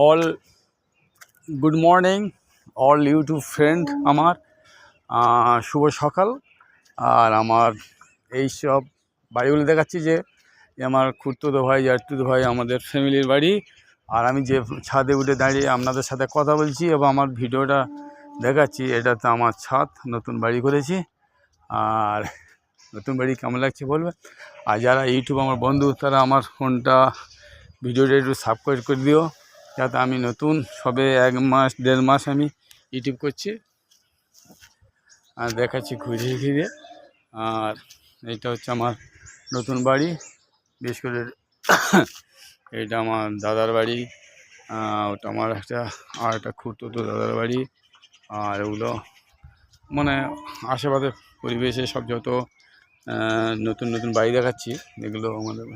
All good morning all YouTube friend আমার শুভ সকাল। আর আমার এই সব বাড়িগুলো দেখাচ্ছি যে আমার খুড়তুতো ভাই জ্যাঠতুতো ভাই আমাদের ফ্যামিলির বাড়ি। আর আমি যে ছাদে উঠে দাঁড়িয়ে আপনাদের সাথে কথা বলছি এবং আমার ভিডিওটা দেখাচ্ছি, এটা তো আমার ছাদ, নতুন বাড়ি করেছি। আর নতুন বাড়ি কেমন লাগছে বলবে। আর যারা ইউটিউব আমার বন্ধু তারা আমার ফোনটা ভিডিওটা একটু সাবস্ক্রাইব করে দিও, যাতে আমি নতুন সবে 1 মাস 1.5 মাস আমি ইউটিউব করছি। আর দেখাচ্ছি ঘুরিয়ে ঘিরে। আর এইটা হচ্ছে আমার নতুন বাড়ি, বিশেষ করে এটা আমার দাদার বাড়ি, ওটা আমার একটা খুড়তুতো দাদার বাড়ি। আর ওগুলো মানে আশেপাশে পরিবেশে সব যত নতুন নতুন বাড়ি দেখাচ্ছি, এগুলো আমাদের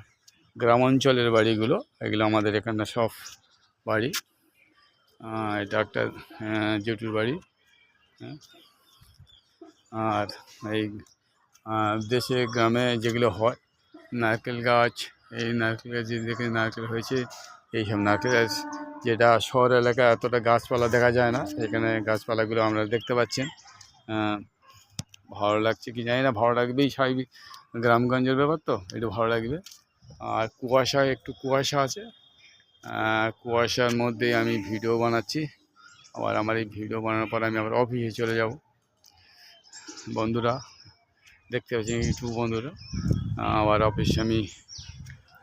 গ্রাম অঞ্চলের বাড়িগুলো, এগুলো আমাদের এখানে সব বাড়ি। এটা একটা জেঠুর বাড়ি। আর এই দেশে গ্রামে যেগুলো হয় নারকেল গাছ, এই নারকেল গাছ দেখে নারকেল হয়েছে, এইসব নারকেল গাছ, যেটা শহর এলাকায় এতটা গাছপালা দেখা যায় না, এখানে গাছপালাগুলো আমরা দেখতে পাচ্ছেন। ভালো লাগছে কি জানি না, ভালো লাগবেই, স্বাভাবিক, গ্রামগঞ্জের ব্যাপার তো একটু ভালো লাগবে। আর একটু কুয়াশা আছে, কুয়াশার মধ্যেই আমি ভিডিও বানাচ্ছি। আবার আমার এই ভিডিও বানানোর পর আমি আবার অফিসে চলে যাব। বন্ধুরা দেখতে পাচ্ছি, ইউটিউব বন্ধুরা, আবার অফিসে আমি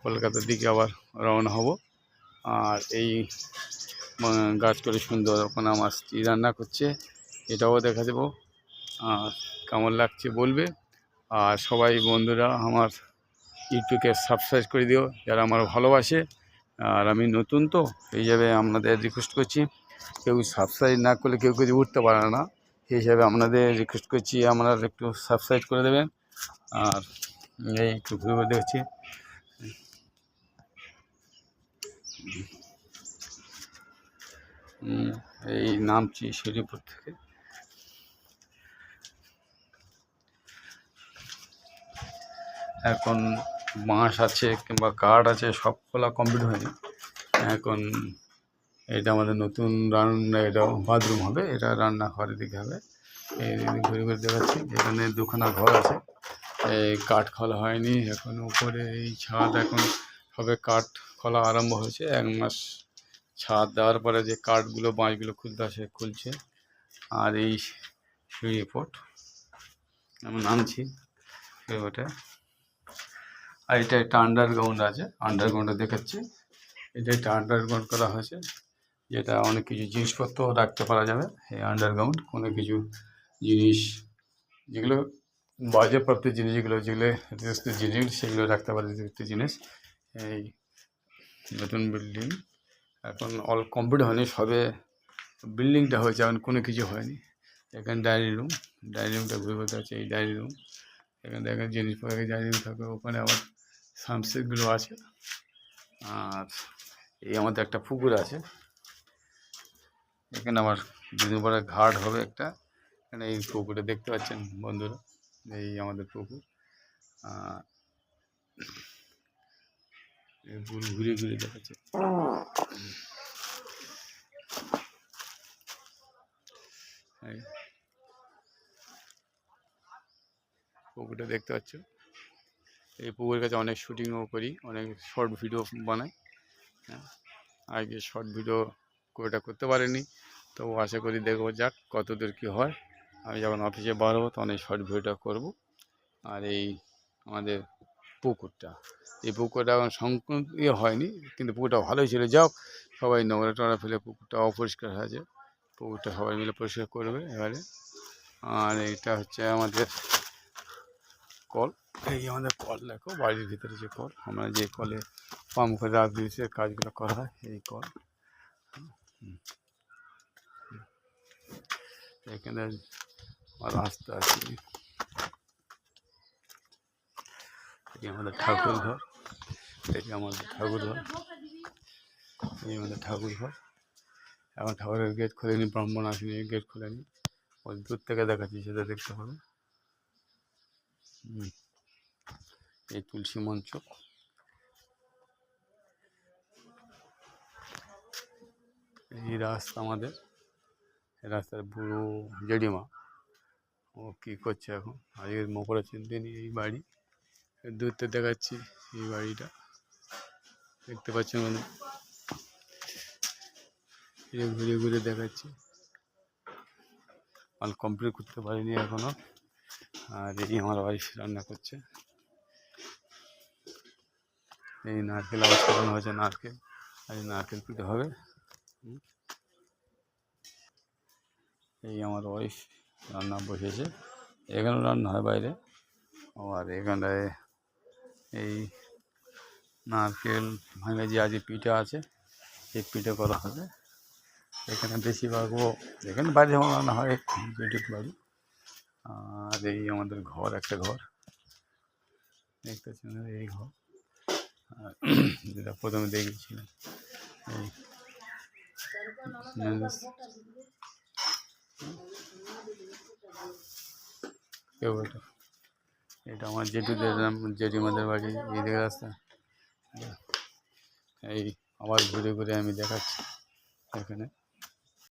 কলকাতার দিকে আবার রওনা হব। আর এই গাছ করে সুন্দর ওখানে আমার স্ত্রী রান্না করছে, এটাও দেখা দেবো। আর কেমন লাগছে বলবে। আর সবাই বন্ধুরা আমার ইউটিউবকে সাবস্ক্রাইব করে দিও যারা আমার ভালোবাসে। আর আমি নতুন তো, এই হিসাবে আপনাদের রিকোয়েস্ট করছি, কেউ সাবস্ক্রাইব না করলে কেউ কিছু উঠতে পারে না, সেই হিসাবে আপনাদের রিকোয়েস্ট করছি আপনারা একটু সাবস্ক্রাইব করে দেবেন। আর এই একটু ঘুরে দেখছি, এই নামছি শিলিপুর থেকে। এখন বাঁশ আছে কিংবা কাঠ আছে, সব খোলা কমপ্লিট হয়নি। এখন এটা আমাদের নতুন রান্না, এটা বাথরুম হবে, এটা রান্নাঘরের দিকে হবে। এই ঘুরে ঘুরে দেখাচ্ছি, এখানে দুখানা ঘর আছে, এই কাঠ খোলা হয়নি এখন। উপরে এই ছাদ এখন সবে কাঠ খোলা আরম্ভ হয়েছে, 1 মাস ছাদ দেওয়ার পরে যে কাঠগুলো বাঁশগুলো খুলতে আসে খুলছে। আর এই সিঁড়ি পথ আমি নামছি ওটা। আর এটা একটা আন্ডারগ্রাউন্ড আছে, আন্ডারগ্রাউন্ডে দেখাচ্ছি, এটা একটা আন্ডারগ্রাউন্ড করা হয়েছে, যেটা অনেক কিছু জিনিসপত্র রাখতে পারা যাবে। এই আন্ডারগ্রাউন্ড কোনো কিছু জিনিস যেগুলো বাজেপ্রাপ্ত জিনিস, যেগুলো জিনিস সেগুলো রাখতে পারে, অতিরিক্ত জিনিস। এই নতুন বিল্ডিং এখন অল কমপ্লিট হয়নি, সবে বিল্ডিংটা হয়েছে, এখন কোনো কিছু হয়নি। এখানে ডাইনিং রুম, ডাইনিং রুমটা ঘুরে বলতে আছে, এই ডাইনিং রুম, এখানে দেখেন জিনিসপত্র ডাইনিং রুম থাকে, ওখানে আবার সানসেটগুলো আছে। আর এই আমাদের একটা পুকুর আছে, এখানে আমার দুদিন পরে ঘাট হবে একটা, এখানে এই পুকুরে দেখতে পাচ্ছেন বন্ধুরা, এই আমাদের পুকুর। ঘুরে ঘুরে দেখাচ্ছে, পুকুরটা দেখতে পাচ্ছ। এই পুকুরের কাছে অনেক শুটিংও করি, অনেক শর্ট ভিডিও বানাই। হ্যাঁ, আগে শর্ট ভিডিও এটা করতে পারিনি, তো আশা করি দেখবো যাক কতদূর কী হয়। আমি যখন অফিসে বার হবো তখন এই শর্ট ভিডিওটা করবো। আর এই আমাদের পুকুরটা, এই পুকুরটা এখন সংকীর্ণ হয়নি, কিন্তু পুকুরটা ভালোই ছিল। যাও সবাই নোংরা টোংরা ফেলে পুকুরটা অপরিষ্কার হয়েছে, পুকুরটা সবাই মিলে পরিষ্কার করবে এবারে। আর এইটা হচ্ছে আমাদের কল, এই আমাদের কল দেখো, বাড়ির ভিতরে যে কল, আমরা যে কলে পাম্প করে রাখ দিয়েছে কাজগুলো করা হয়, এই কল। এখানে রাস্তা আছে, এই আমাদের ঠাকুর ঘর, এই আমাদের ঠাকুর ঘর, এই আমাদের ঠাকুর ঘর। এখন ঠাকুরের গেট খোলেনি, ব্রাহ্মণ আসেনি, গেট খোলেনি, ওই দূর থেকে দেখাচ্ছি, সেটা দেখতে হবে। এই তুলসী মঞ্চ, এই রাস্তা আমাদের, এই রাস্তার বুড়ো জেঠিমা, ও কী করছে এখন, আজকের মকরের দিনই এই বাড়ি দূরতে দেখাচ্ছি। এই বাড়িটা দেখতে পাচ্ছি, মানে ঘুরে ঘুরে দেখাচ্ছি। মাল কমপ্লিট করতে পারিনি এখনো। আর এই আমার ওয়াইফ রান্না করছে। এই নারকেল আওয়াজ করানো হয়েছে, নারকেল, আর এই নারকেল পিঠে হবে। এই আমার ওয়াইফ রান্না বসেছে, এখানেও রান্না হয় বাইরে। আর এখানটায় এই নারকেল ভাঙে যে আজ পিঠে আছে, এই পিঠে করা হবে। এখানে বেশিরভাগ এখানে বাড়ি যেমন রান্না হয়, যেটুক বাড়ি। আর এই আমাদের ঘর, একটা ঘর দেখতেছেন, এই ঘর যেটা প্রথমে দেখেছিলাম। এই কেউ এটা আমার জেঠিমাদের বাড়ি, এই দিকে রাস্তা। এই আবার ঘুরে ঘুরে আমি দেখাচ্ছি এখানে।